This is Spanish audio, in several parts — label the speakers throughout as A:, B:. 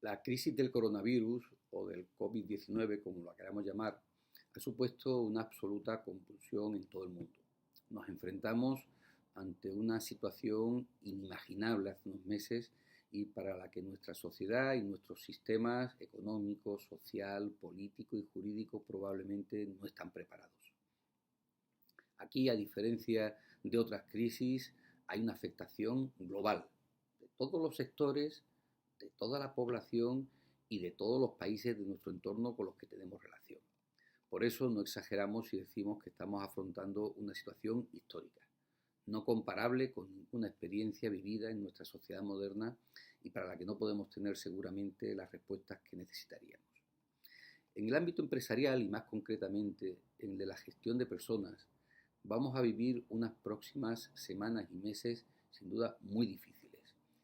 A: La crisis del coronavirus o del COVID-19, como lo queramos llamar, ha supuesto una absoluta convulsión en todo el mundo. Nos enfrentamos ante una situación inimaginable hace unos meses y para la que nuestra sociedad y nuestros sistemas económico, social, político y jurídico probablemente no están preparados. Aquí, a diferencia de otras crisis, hay una afectación global de todos los sectores, de toda la población y de todos los países de nuestro entorno con los que tenemos relación. Por eso no exageramos si decimos que estamos afrontando una situación histórica, no comparable con ninguna experiencia vivida en nuestra sociedad moderna y para la que no podemos tener seguramente las respuestas que necesitaríamos. En el ámbito empresarial y más concretamente en el de la gestión de personas, vamos a vivir unas próximas semanas y meses sin duda muy difíciles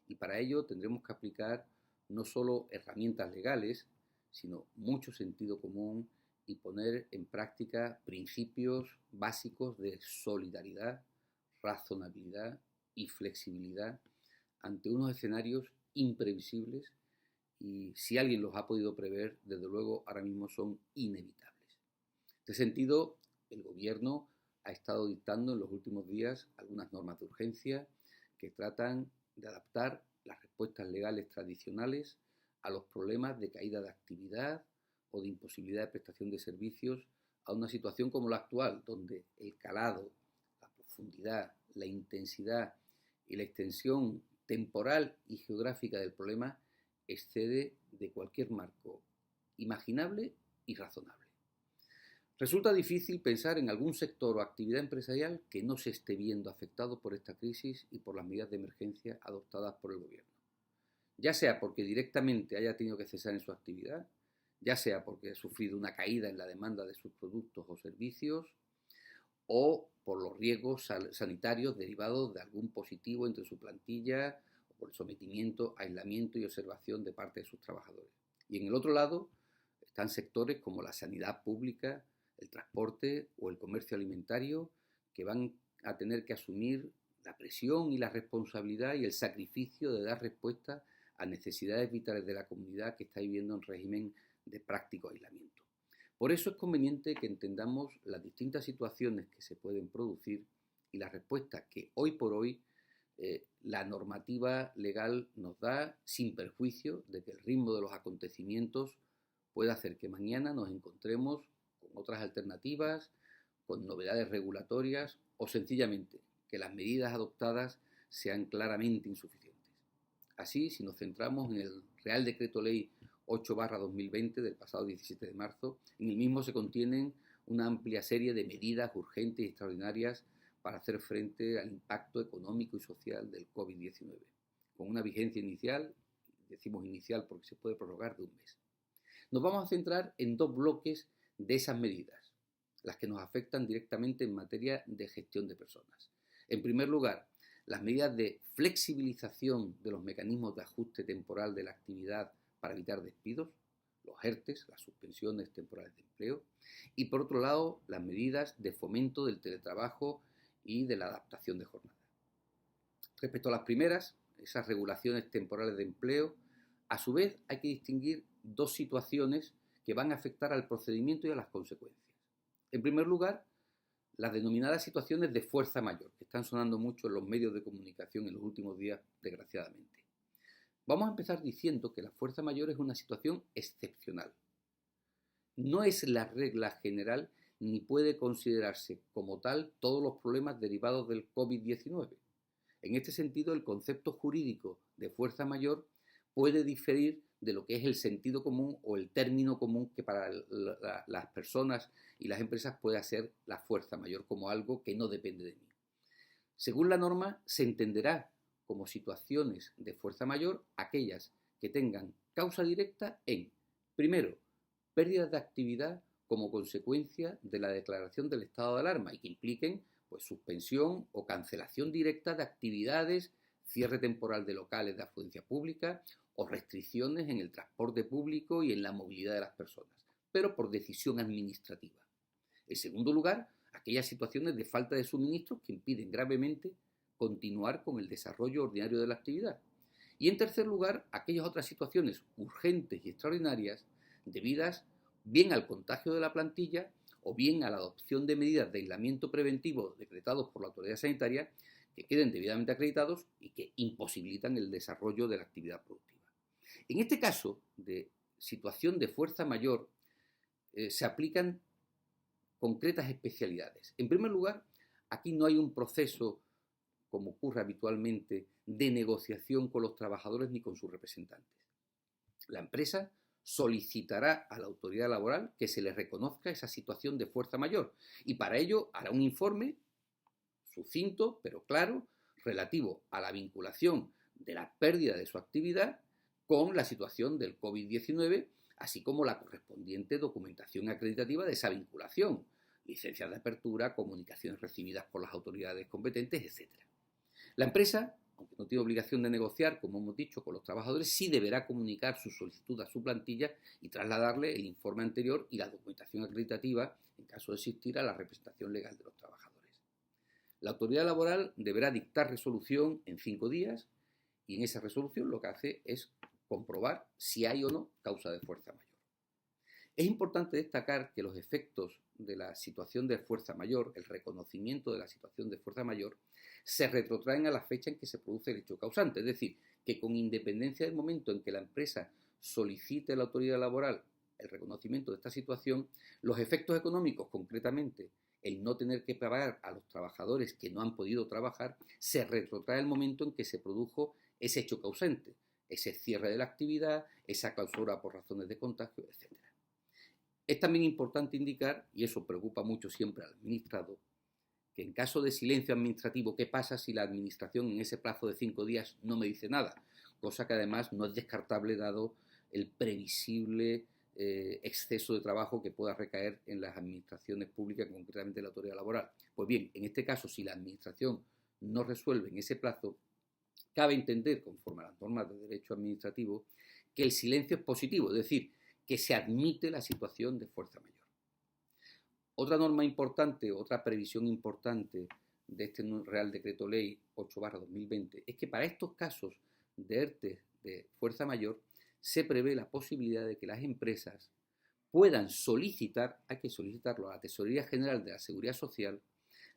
A: y para ello tendremos que aplicar no solo herramientas legales, sino mucho sentido común y poner en práctica principios básicos de solidaridad, razonabilidad y flexibilidad ante unos escenarios imprevisibles y si alguien los ha podido prever, desde luego ahora mismo son inevitables. En este sentido, el Gobierno ha estado dictando en los últimos días algunas normas de urgencia que tratan de adaptar las respuestas legales tradicionales a los problemas de caída de actividad o de imposibilidad de prestación de servicios a una situación como la actual, donde el calado, la profundidad, la intensidad y la extensión temporal y geográfica del problema excede de cualquier marco imaginable y razonable. Resulta difícil pensar en algún sector o actividad empresarial que no se esté viendo afectado por esta crisis y por las medidas de emergencia adoptadas por el Gobierno. Ya sea porque directamente haya tenido que cesar en su actividad, ya sea porque ha sufrido una caída en la demanda de sus productos o servicios, o por los riesgos sanitarios derivados de algún positivo entre su plantilla, o por el sometimiento, aislamiento y observación de parte de sus trabajadores. Y en el otro lado están sectores como la sanidad pública, el transporte o el comercio alimentario, que van a tener que asumir la presión y la responsabilidad y el sacrificio de dar respuesta a necesidades vitales de la comunidad que está viviendo en régimen de práctico aislamiento. Por eso es conveniente que entendamos las distintas situaciones que se pueden producir y las respuestas que hoy por hoy la normativa legal nos da, sin perjuicio de que el ritmo de los acontecimientos pueda hacer que mañana nos encontremos con otras alternativas, con novedades regulatorias o sencillamente que las medidas adoptadas sean claramente insuficientes. Así, si nos centramos en el Real Decreto Ley 8/2020 del pasado 17 de marzo, en el mismo se contienen una amplia serie de medidas urgentes y extraordinarias para hacer frente al impacto económico y social del COVID-19, con una vigencia inicial, decimos inicial porque se puede prorrogar de un mes. Nos vamos a centrar en dos bloques de esas medidas, las que nos afectan directamente en materia de gestión de personas. En primer lugar, las medidas de flexibilización de los mecanismos de ajuste temporal de la actividad para evitar despidos, los ERTEs, las suspensiones temporales de empleo, y por otro lado, las medidas de fomento del teletrabajo y de la adaptación de jornada. Respecto a las primeras, esas regulaciones temporales de empleo, a su vez hay que distinguir dos situaciones que van a afectar al procedimiento y a las consecuencias. En primer lugar, las denominadas situaciones de fuerza mayor, que están sonando mucho en los medios de comunicación en los últimos días, desgraciadamente. Vamos a empezar diciendo que la fuerza mayor es una situación excepcional. No es la regla general ni puede considerarse como tal todos los problemas derivados del COVID-19. En este sentido, el concepto jurídico de fuerza mayor puede diferir de lo que es el sentido común o el término común que para las personas y las empresas puede ser la fuerza mayor como algo que no depende de mí. Según la norma, se entenderá como situaciones de fuerza mayor aquellas que tengan causa directa en, primero, pérdidas de actividad como consecuencia de la declaración del estado de alarma y que impliquen suspensión o cancelación directa de actividades, cierre temporal de locales de afluencia pública o restricciones en el transporte público y en la movilidad de las personas, pero por decisión administrativa. En segundo lugar, aquellas situaciones de falta de suministros que impiden gravemente continuar con el desarrollo ordinario de la actividad. Y en tercer lugar, aquellas otras situaciones urgentes y extraordinarias debidas bien al contagio de la plantilla o bien a la adopción de medidas de aislamiento preventivo decretados por la autoridad sanitaria que queden debidamente acreditados y que imposibilitan el desarrollo de la actividad productiva. En este caso de situación de fuerza mayor se aplican concretas especialidades. En primer lugar, aquí no hay un proceso, como ocurre habitualmente, de negociación con los trabajadores ni con sus representantes. La empresa solicitará a la autoridad laboral que se le reconozca esa situación de fuerza mayor y para ello hará un informe sucinto pero claro relativo a la vinculación de la pérdida de su actividad con la situación del COVID-19, así como la correspondiente documentación acreditativa de esa vinculación, licencias de apertura, comunicaciones recibidas por las autoridades competentes, etc. La empresa, aunque no tiene obligación de negociar, como hemos dicho, con los trabajadores, sí deberá comunicar su solicitud a su plantilla y trasladarle el informe anterior y la documentación acreditativa, en caso de existir, a la representación legal de los trabajadores. La autoridad laboral deberá dictar resolución en 5 días y en esa resolución lo que hace es comprobar si hay o no causa de fuerza mayor. Es importante destacar que los efectos de la situación de fuerza mayor, el reconocimiento de la situación de fuerza mayor, se retrotraen a la fecha en que se produce el hecho causante, es decir, que con independencia del momento en que la empresa solicite a la autoridad laboral el reconocimiento de esta situación, los efectos económicos, concretamente el no tener que pagar a los trabajadores que no han podido trabajar, se retrotrae al momento en que se produjo ese hecho causante, ese cierre de la actividad, esa clausura por razones de contagio, etc. Es también importante indicar, y eso preocupa mucho siempre al administrado, que en caso de silencio administrativo, ¿qué pasa si la administración en ese plazo de 5 días no me dice nada? Cosa que además no es descartable dado el previsible exceso de trabajo que pueda recaer en las administraciones públicas, concretamente la autoridad laboral. Pues bien, en este caso, si la administración no resuelve en ese plazo, cabe entender, conforme a las normas de derecho administrativo, que el silencio es positivo, es decir, que se admite la situación de fuerza mayor. Otra norma importante, otra previsión importante de este Real Decreto Ley 8/2020 es que para estos casos de ERTE de fuerza mayor se prevé la posibilidad de que las empresas puedan solicitar, hay que solicitarlo a la Tesorería General de la Seguridad Social,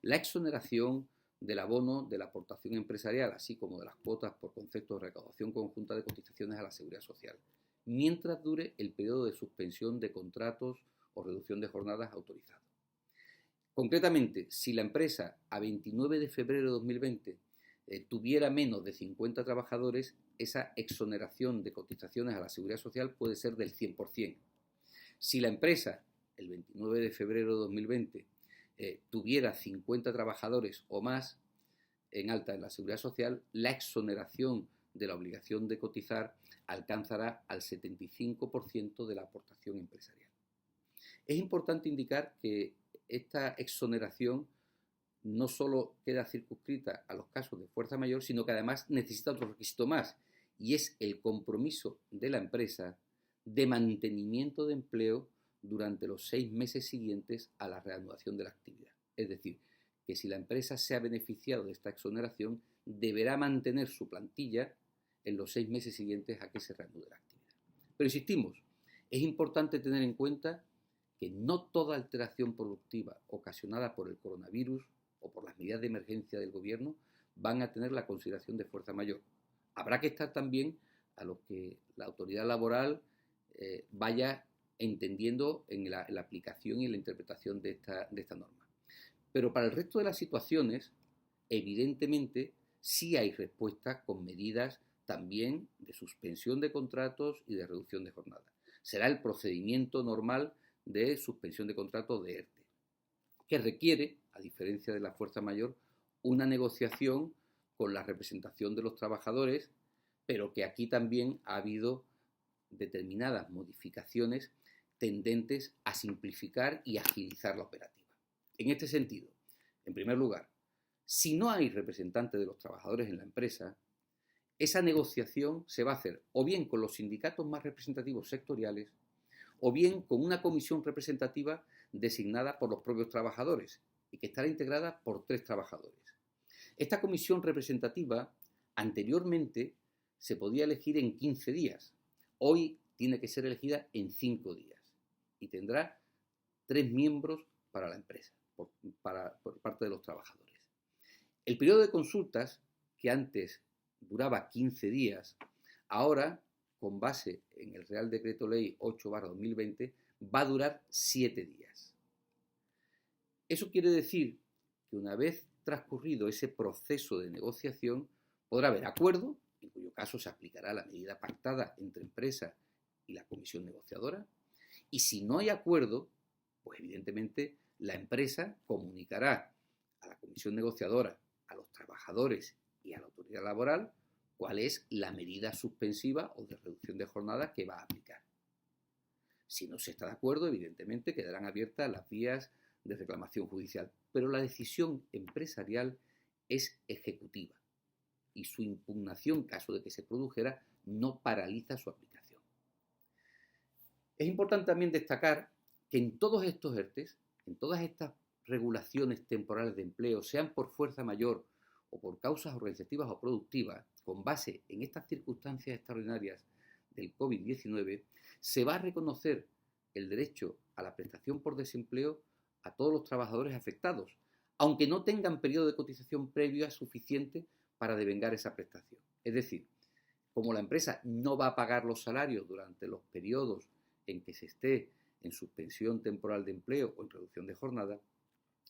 A: la exoneración del abono de la aportación empresarial, así como de las cuotas por concepto de recaudación conjunta de cotizaciones a la Seguridad Social, mientras dure el periodo de suspensión de contratos o reducción de jornadas autorizado. Concretamente, si la empresa a 29 de febrero de 2020 tuviera menos de 50 trabajadores, esa exoneración de cotizaciones a la Seguridad Social puede ser del 100%. Si la empresa, el 29 de febrero de 2020, tuviera 50 trabajadores o más en alta en la Seguridad Social, la exoneración de la obligación de cotizar alcanzará al 75% de la aportación empresarial. Es importante indicar que esta exoneración no solo queda circunscrita a los casos de fuerza mayor, sino que además necesita otro requisito más, y es el compromiso de la empresa de mantenimiento de empleo durante los 6 meses siguientes a la reanudación de la actividad. Es decir, que si la empresa se ha beneficiado de esta exoneración, deberá mantener su plantilla en los 6 meses siguientes a que se reanude la actividad. Pero insistimos, es importante tener en cuenta que no toda alteración productiva ocasionada por el coronavirus o por las medidas de emergencia del gobierno van a tener la consideración de fuerza mayor. Habrá que estar también a lo que la autoridad laboral vaya entendiendo en la aplicación y en la interpretación de esta norma. Pero para el resto de las situaciones, evidentemente, sí hay respuesta con medidas también de suspensión de contratos y de reducción de jornada. Será el procedimiento normal de suspensión de contratos de ERTE, que requiere, a diferencia de la fuerza mayor, una negociación con la representación de los trabajadores, pero que aquí también ha habido determinadas modificaciones tendentes a simplificar y agilizar la operativa. En este sentido, en primer lugar, si no hay representante de los trabajadores en la empresa, esa negociación se va a hacer o bien con los sindicatos más representativos sectoriales o bien con una comisión representativa designada por los propios trabajadores y que estará integrada por 3 trabajadores. Esta comisión representativa anteriormente se podía elegir en 15 días. Hoy tiene que ser elegida en 5 días y tendrá 3 miembros para la empresa, por parte de los trabajadores. El periodo de consultas, que antes duraba 15 días, ahora, con base en el Real Decreto Ley 8/2020, va a durar 7 días. Eso quiere decir que una vez transcurrido ese proceso de negociación, podrá haber acuerdo, en cuyo caso se aplicará la medida pactada entre empresa y la comisión negociadora, y si no hay acuerdo, pues evidentemente la empresa comunicará a la comisión negociadora, a los trabajadores y a la autoridad laboral cuál es la medida suspensiva o de reducción de jornada que va a aplicar. Si no se está de acuerdo, evidentemente quedarán abiertas las vías de reclamación judicial, pero la decisión empresarial es ejecutiva y su impugnación, en caso de que se produjera, no paraliza su aplicación. Es importante también destacar que en todos estos ERTEs, en todas estas regulaciones temporales de empleo, sean por fuerza mayor o por causas organizativas o productivas, con base en estas circunstancias extraordinarias del COVID-19, se va a reconocer el derecho a la prestación por desempleo a todos los trabajadores afectados, aunque no tengan periodo de cotización previa suficiente para devengar esa prestación. Es decir, como la empresa no va a pagar los salarios durante los periodos en que se esté en suspensión temporal de empleo o en reducción de jornada,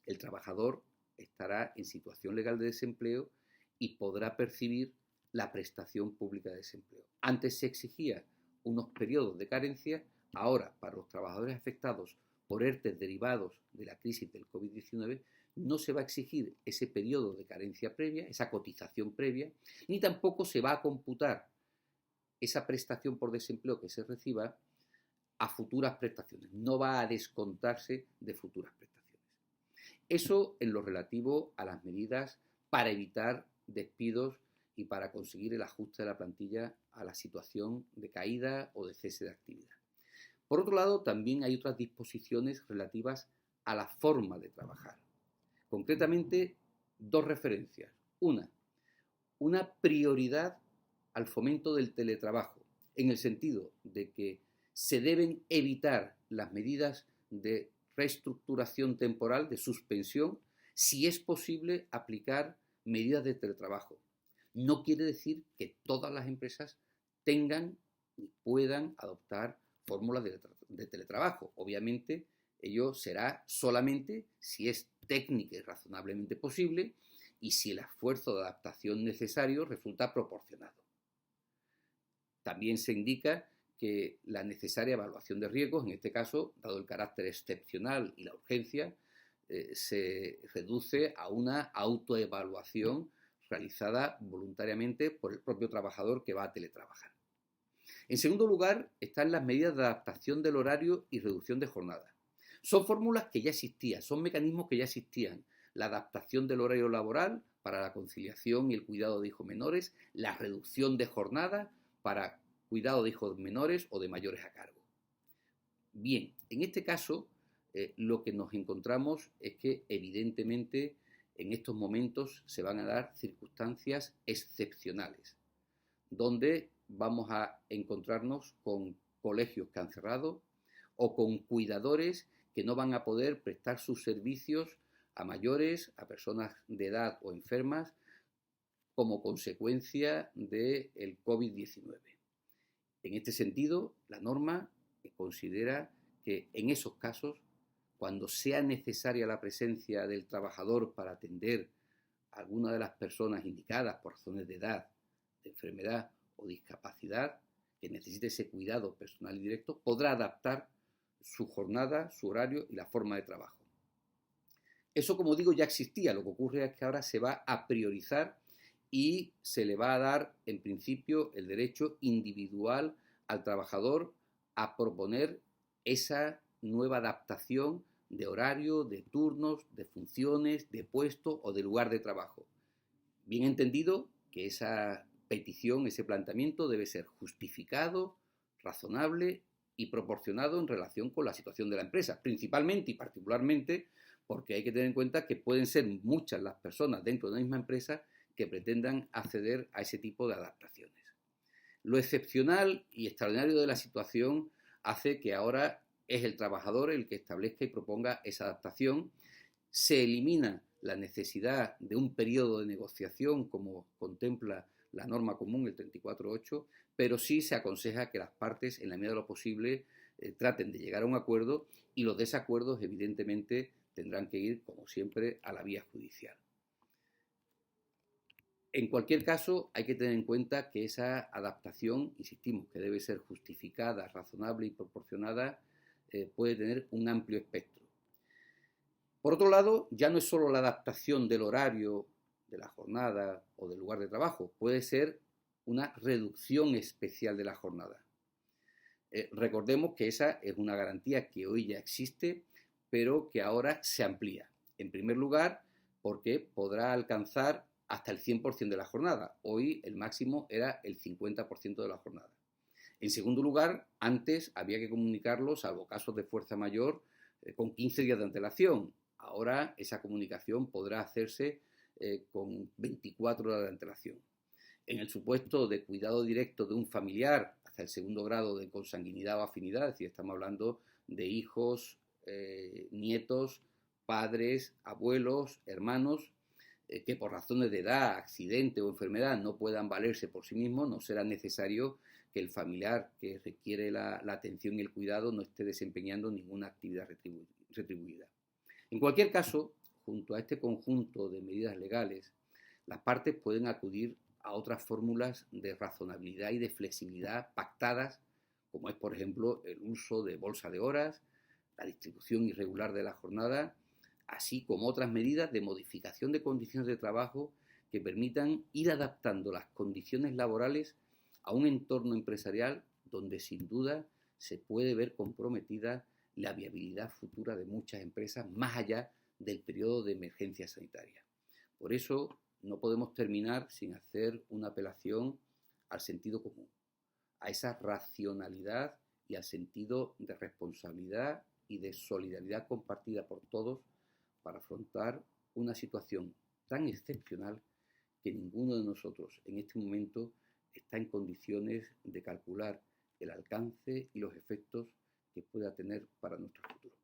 A: el trabajador estará en situación legal de desempleo y podrá percibir la prestación pública de desempleo. Antes se exigía unos periodos de carencia, ahora para los trabajadores afectados por ERTE derivados de la crisis del COVID-19 no se va a exigir ese periodo de carencia previa, esa cotización previa, ni tampoco se va a computar esa prestación por desempleo que se reciba a futuras prestaciones, no va a descontarse de futuras prestaciones. Eso en lo relativo a las medidas para evitar despidos y para conseguir el ajuste de la plantilla a la situación de caída o de cese de actividad. Por otro lado, también hay otras disposiciones relativas a la forma de trabajar. Concretamente, dos referencias. Una prioridad al fomento del teletrabajo, en el sentido de que se deben evitar las medidas de reestructuración temporal, de suspensión, si es posible aplicar medidas de teletrabajo. No quiere decir que todas las empresas tengan y puedan adoptar fórmulas de teletrabajo. Obviamente, ello será solamente si es técnica y razonablemente posible y si el esfuerzo de adaptación necesario resulta proporcionado. También se indica que la necesaria evaluación de riesgos, en este caso, dado el carácter excepcional y la urgencia, se reduce a una autoevaluación realizada voluntariamente por el propio trabajador que va a teletrabajar. En segundo lugar, están las medidas de adaptación del horario y reducción de jornada. Son fórmulas que ya existían, son mecanismos que ya existían. La adaptación del horario laboral para la conciliación y el cuidado de hijos menores, la reducción de jornada para cuidado de hijos menores o de mayores a cargo. Bien, en este caso, lo que nos encontramos es que evidentemente en estos momentos se van a dar circunstancias excepcionales, donde vamos a encontrarnos con colegios que han cerrado o con cuidadores que no van a poder prestar sus servicios a mayores, a personas de edad o enfermas, como consecuencia del COVID-19. En este sentido, la norma considera que en esos casos, cuando sea necesaria la presencia del trabajador para atender a alguna de las personas indicadas por razones de edad, de enfermedad o discapacidad, que necesite ese cuidado personal y directo, podrá adaptar su jornada, su horario y la forma de trabajo. Eso, como digo, ya existía. Lo que ocurre es que ahora se va a priorizar y se le va a dar, en principio, el derecho individual al trabajador a proponer esa nueva adaptación de horario, de turnos, de funciones, de puesto o de lugar de trabajo. Bien entendido que esa petición, ese planteamiento debe ser justificado, razonable y proporcionado en relación con la situación de la empresa, principalmente y particularmente porque hay que tener en cuenta que pueden ser muchas las personas dentro de la misma empresa que pretendan acceder a ese tipo de adaptaciones. Lo excepcional y extraordinario de la situación hace que ahora es el trabajador el que establezca y proponga esa adaptación. Se elimina la necesidad de un periodo de negociación como contempla la norma común, el 34.8, pero sí se aconseja que las partes, en la medida de lo posible, traten de llegar a un acuerdo, y los desacuerdos, evidentemente, tendrán que ir, como siempre, a la vía judicial. En cualquier caso, hay que tener en cuenta que esa adaptación, insistimos, que debe ser justificada, razonable y proporcionada, puede tener un amplio espectro. Por otro lado, ya no es solo la adaptación del horario, de la jornada o del lugar de trabajo, puede ser una reducción especial de la jornada. Recordemos que esa es una garantía que hoy ya existe, pero que ahora se amplía. En primer lugar, porque podrá alcanzar hasta el 100% de la jornada. Hoy el máximo era el 50% de la jornada. En segundo lugar, antes había que comunicarlo, salvo casos de fuerza mayor, con 15 días de antelación. Ahora esa comunicación podrá hacerse con 24 horas de antelación. En el supuesto de cuidado directo de un familiar hasta el segundo grado de consanguinidad o afinidad, es decir, estamos hablando de hijos, nietos, padres, abuelos, hermanos, que por razones de edad, accidente o enfermedad no puedan valerse por sí mismos, no será necesario que el familiar que requiere la atención y el cuidado no esté desempeñando ninguna actividad retribuida. En cualquier caso, junto a este conjunto de medidas legales, las partes pueden acudir a otras fórmulas de razonabilidad y de flexibilidad pactadas, como es, por ejemplo, el uso de bolsa de horas, la distribución irregular de la jornada, así como otras medidas de modificación de condiciones de trabajo que permitan ir adaptando las condiciones laborales a un entorno empresarial donde sin duda se puede ver comprometida la viabilidad futura de muchas empresas más allá del periodo de emergencia sanitaria. Por eso no podemos terminar sin hacer una apelación al sentido común, a esa racionalidad y al sentido de responsabilidad y de solidaridad compartida por todos para afrontar una situación tan excepcional que ninguno de nosotros en este momento está en condiciones de calcular el alcance y los efectos que pueda tener para nuestro futuro.